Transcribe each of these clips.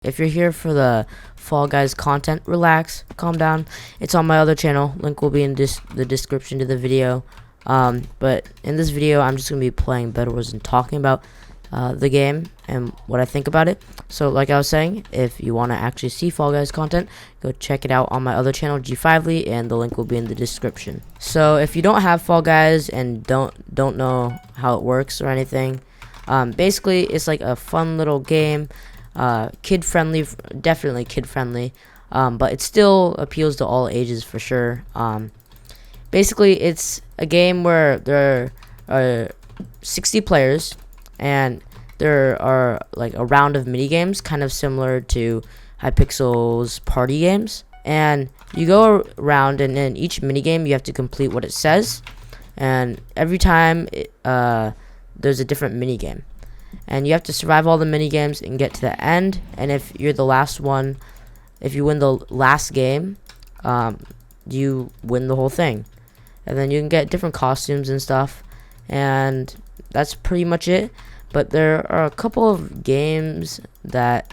If you're here for the Fall Guys content, relax, calm down. It's on my other channel. Link will be in the description to the video. But in this video, I'm just going to be playing Bedwars and talking about the game and what I think about it. So like I was saying, if you want to actually see Fall Guys content, go check it out on my other channel, G5ly, and the link will be in the description. So if you don't have Fall Guys and don't know how it works or anything, basically it's like a fun little game. Kid friendly, definitely kid friendly, but it still appeals to all ages for sure. Basically it's a game where there are 60 players and there are like a round of mini games, kind of similar to Hypixel's party games, and you go around and in each mini game you have to complete what it says, and every time there's a different mini game. And you have to survive all the mini games and get to the end. And if you're the last one, if you win the last game, you win the whole thing. And then you can get different costumes and stuff. And that's pretty much it. But there are a couple of games that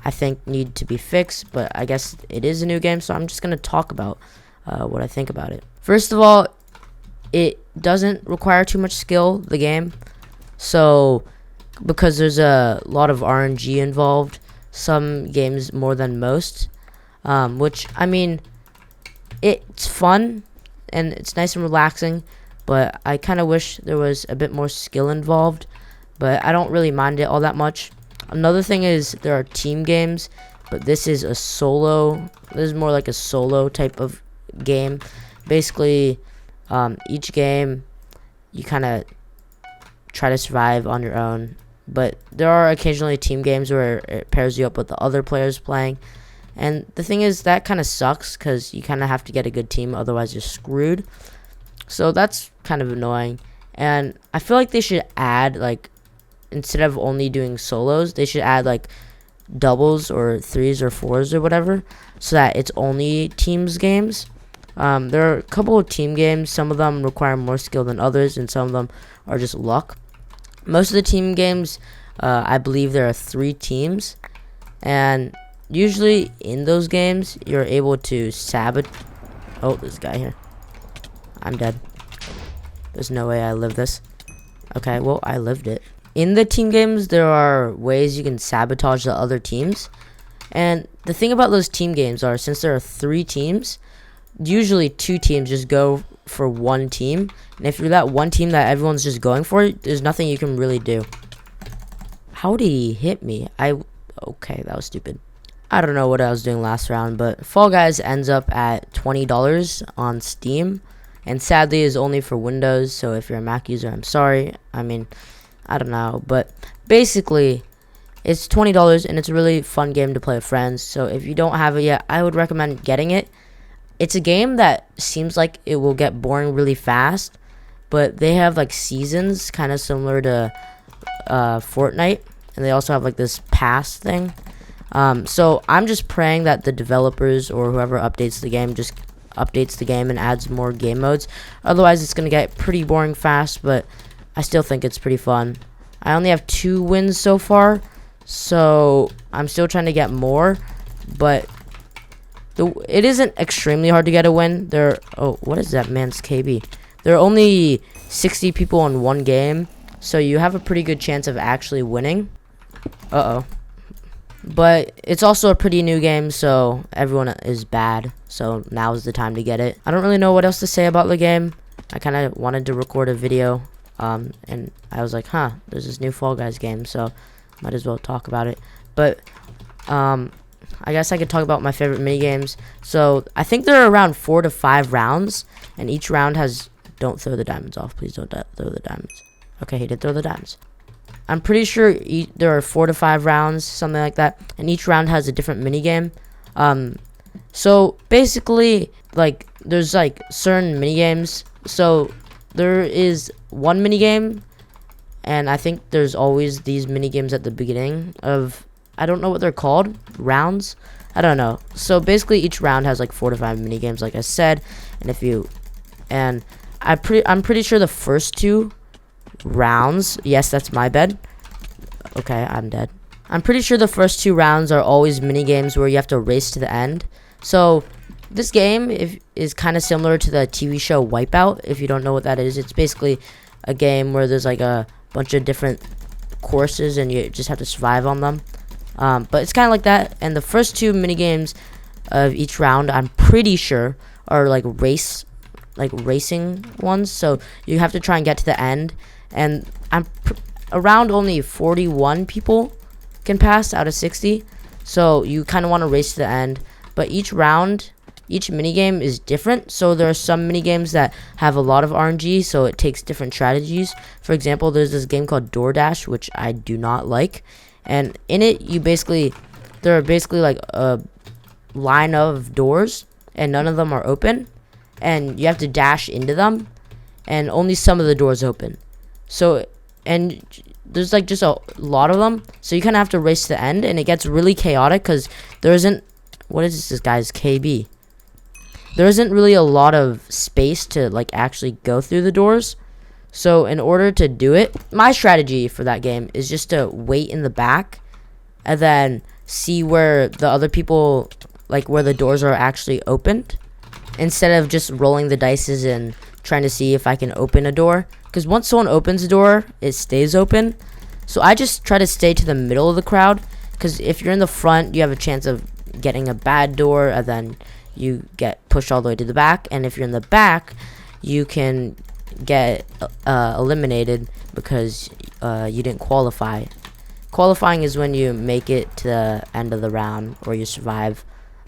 I think need to be fixed. But I guess it is a new game, so I'm just going to talk about what I think about it. First of all, it doesn't require too much skill, the game. So because there's a lot of RNG involved, some games more than most, which, I mean, it's fun and it's nice and relaxing, but I kind of wish there was a bit more skill involved, but I don't really mind it all that much. Another thing is there are team games, but this is more like a solo type of game. Basically, each game you kind of try to survive on your own, but there are occasionally team games where it pairs you up with the other players playing, and the thing is that kind of sucks because you kind of have to get a good team, otherwise you're screwed. So that's kind of annoying, and I feel like they should add, like, instead of only doing solos, they should add like doubles or threes or fours or whatever, so that it's only teams games. There are a couple of team games. Some of them require more skill than others, and some of them are just luck. Most of the team games, I believe there are 3 teams, and usually in those games you're able to sabotage. Oh, this guy here. I'm dead. There's no way I live this. Okay, well, I lived it. In the team games, there are ways you can sabotage the other teams, and the thing about those team games are, since there are 3 teams, usually 2 teams just go for one team, and if you're that one team that everyone's just going for, there's nothing you can really do. How did he hit me? Okay, that was stupid. I don't know what I was doing last round, but Fall Guys ends up at $20 on Steam, and sadly is only for Windows, so if you're a Mac user, I'm sorry. I mean, I don't know, but basically it's $20 and it's a really fun game to play with friends. So if you don't have it yet, I would recommend getting it. It's a game that seems like it will get boring really fast, but they have like seasons, kind of similar to Fortnite, and they also have like this pass thing. So I'm just praying that the developers or whoever updates the game just updates the game and adds more game modes. Otherwise, it's gonna get pretty boring fast, but I still think it's pretty fun. I only have 2 wins so far, so I'm still trying to get more, but it isn't extremely hard to get a win. Oh, what is that man's KB? There are only 60 people in one game, so you have a pretty good chance of actually winning. But it's also a pretty new game, so everyone is bad, so now is the time to get it. I don't really know what else to say about the game. I kind of wanted to record a video, and I was like, there's this new Fall Guys game, so might as well talk about it. But I guess I could talk about my favorite mini games. So I think there are around 4 to 5 rounds, and each round has... Don't throw the diamonds off, please. Don't throw the diamonds. Okay, he did throw the diamonds. I'm pretty sure there are 4 to 5 rounds, something like that, and each round has a different mini game. So basically, like, there's like certain mini games. So there is one mini game, and I think there's always these mini games at the beginning of... I don't know what they're called. Rounds? I don't know. So basically each round has like 4 to 5 mini games, like I said. And I'm pretty sure the first 2 rounds... Yes, that's my bed. Okay, I'm dead. I'm pretty sure the first 2 rounds are always mini games where you have to race to the end. So this game is kind of similar to the TV show Wipeout. If you don't know what that is, it's basically a game where there's like a bunch of different courses and you just have to survive on them. But it's kind of like that. And the first 2 mini games of each round, I'm pretty sure, are like racing ones. So you have to try and get to the end. And around only 41 people can pass out of 60. So you kind of want to race to the end. But each round, each minigame is different. So there are some minigames that have a lot of RNG, so it takes different strategies. For example, there's this game called DoorDash, which I do not like. And in it, there are basically like a line of doors, and none of them are open. And you have to dash into them, and only some of the doors open. So, and there's like just a lot of them. So you kind of have to race to the end, and it gets really chaotic because there isn't, what is this guy's KB? There isn't really a lot of space to like actually go through the doors. So in order to do it, my strategy for that game is just to wait in the back and then see where the other people, like where the doors are actually opened, instead of just rolling the dices and trying to see if I can open a door. Because once someone opens a door, it stays open. So I just try to stay to the middle of the crowd, because if you're in the front, you have a chance of getting a bad door and then you get pushed all the way to the back. And if you're in the back, you can get eliminated because you didn't qualify. Qualifying is when you make it to the end of the round or you survive.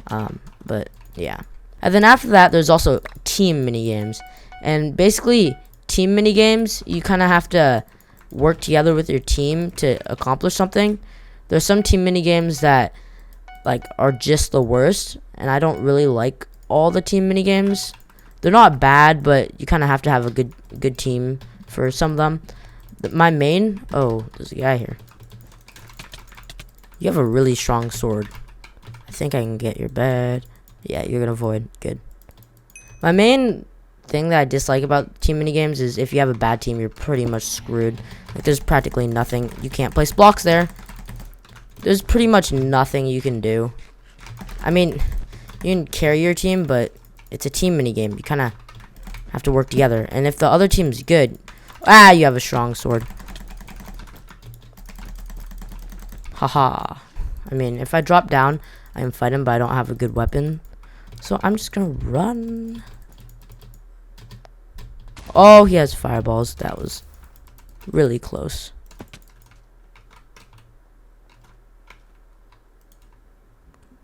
But yeah. And then after that, there's also team mini games. And basically, team mini games, you kind of have to work together with your team to accomplish something. There's some team mini games that like are just the worst, and I don't really like all the team mini games. They're not bad, but you kind of have to have a good team for some of them. My main, oh, there's a guy here. You have a really strong sword. I think I can get your bed. Yeah, you're gonna avoid. Good. My main thing that I dislike about team mini games is if you have a bad team, you're pretty much screwed. Like, there's practically nothing. You can't place blocks there. There's pretty much nothing you can do. I mean, you can carry your team, but it's a team mini game. You kind of have to work together. And if the other team's good, you have a strong sword. Haha. I mean, if I drop down, I can fight him, but I don't have a good weapon. So I'm just gonna run. Oh, he has fireballs. That was really close.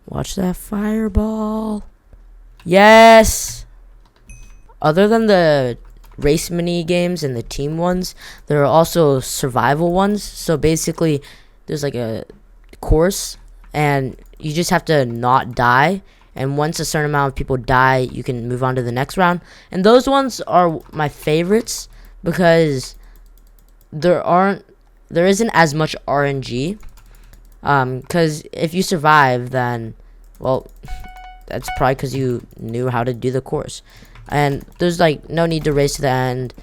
Watch that fireball. Yes! Other than the race mini games and the team ones, there are also survival ones. So basically, there's like a course, and you just have to not die. And once a certain amount of people die, you can move on to the next round. And those ones are my favorites because there isn't as much RNG. Because if you survive, then, well, that's probably because you knew how to do the course. And there's like no need to race to the end,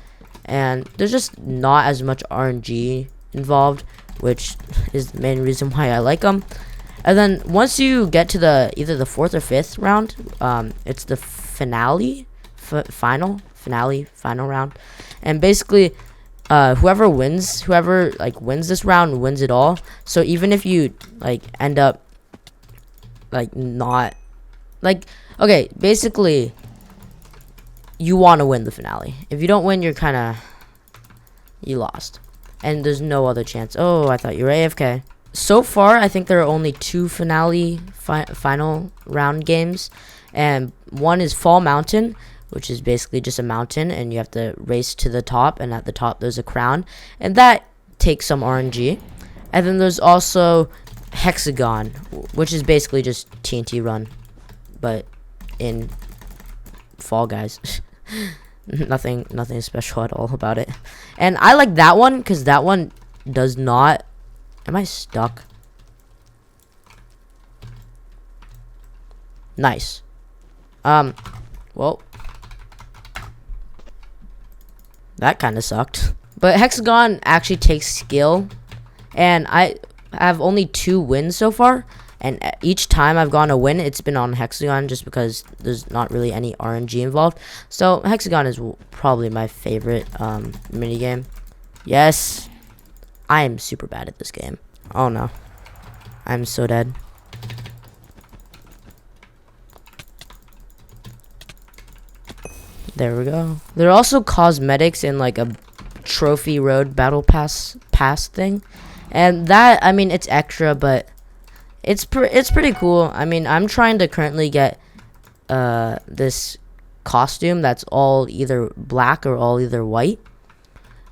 and there's just not as much RNG involved, which is the main reason why I like them. And then once you get to either the 4th or 5th round, it's the final round, and basically whoever wins this round wins it all. So even if you like end up like not like, okay, basically you want to win the finale. If you don't win, you lost, and there's no other chance. Oh, I thought you were AFK. So far, I think there are only 2 final round games, and one is Fall Mountain, which is basically just a mountain, and you have to race to the top, and at the top there's a crown, and that takes some RNG. And then there's also Hexagon, which is basically just TNT Run, but in Fall Guys. nothing special at all about it. And I like that one because that one does not. Am I stuck? Nice. Well, that kind of sucked. But Hexagon actually takes skill, and have only 2 wins so far, and each time I've gone a win, it's been on Hexagon, just because there's not really any RNG involved. So Hexagon is probably my favorite minigame. Yes, I am super bad at this game. Oh no, I'm so dead. There we go. There are also cosmetics in like a trophy road battle pass thing, and that, I mean, it's extra, but it's pretty cool. I mean, I'm trying to currently get this costume that's all either black or all either white,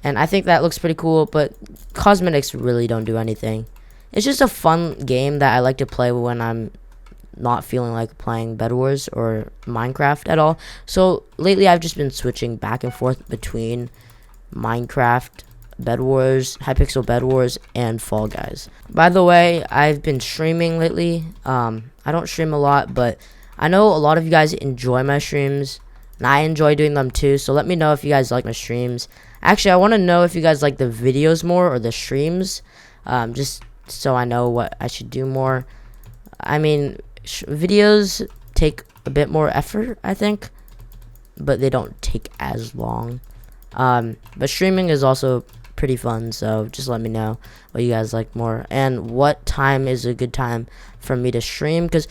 and I think that looks pretty cool, but cosmetics really don't do anything. It's just a fun game that I like to play when I'm not feeling like playing Bedwars or Minecraft at all. So lately I've just been switching back and forth between Minecraft, Bedwars, Hypixel Bedwars, and Fall Guys. By the way, I've been streaming lately. I don't stream a lot, but I know a lot of you guys enjoy my streams, and I enjoy doing them too. So let me know if you guys like my streams. Actually, I want to know if you guys like the videos more or the streams, just so I know what I should do more. I mean, videos take a bit more effort, I think, but they don't take as long. But streaming is also pretty fun, so just let me know what you guys like more and what time is a good time for me to stream, because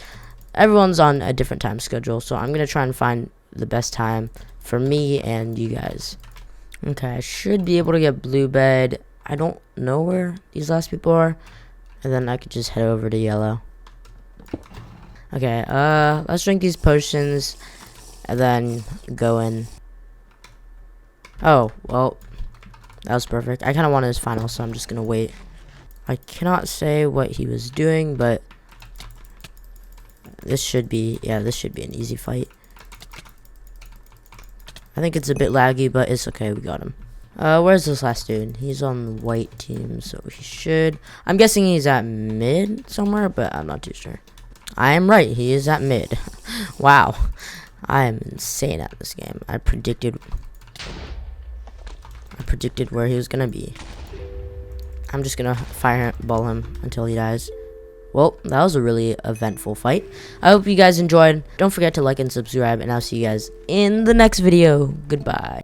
everyone's on a different time schedule. So I'm gonna try and find the best time for me and you guys. Okay, I should be able to get blue bed. I don't know where these last people are, and then I could just head over to yellow. Okay, let's drink these potions and then go in. Oh, well, that was perfect. I kind of wanted his final, so I'm just gonna wait. I cannot say what he was doing, but this should be an easy fight. I think it's a bit laggy, but it's okay, we got him. Where's this last dude? He's on the white team, so he should, I'm guessing he's at mid somewhere, but I'm not too sure. I am right, he is at mid. Wow, I am insane at this game. I predicted where he was gonna be. I'm just gonna fireball him until he dies. Well, that was a really eventful fight. I hope you guys enjoyed. Don't forget to like and subscribe, and I'll see you guys in the next video. Goodbye.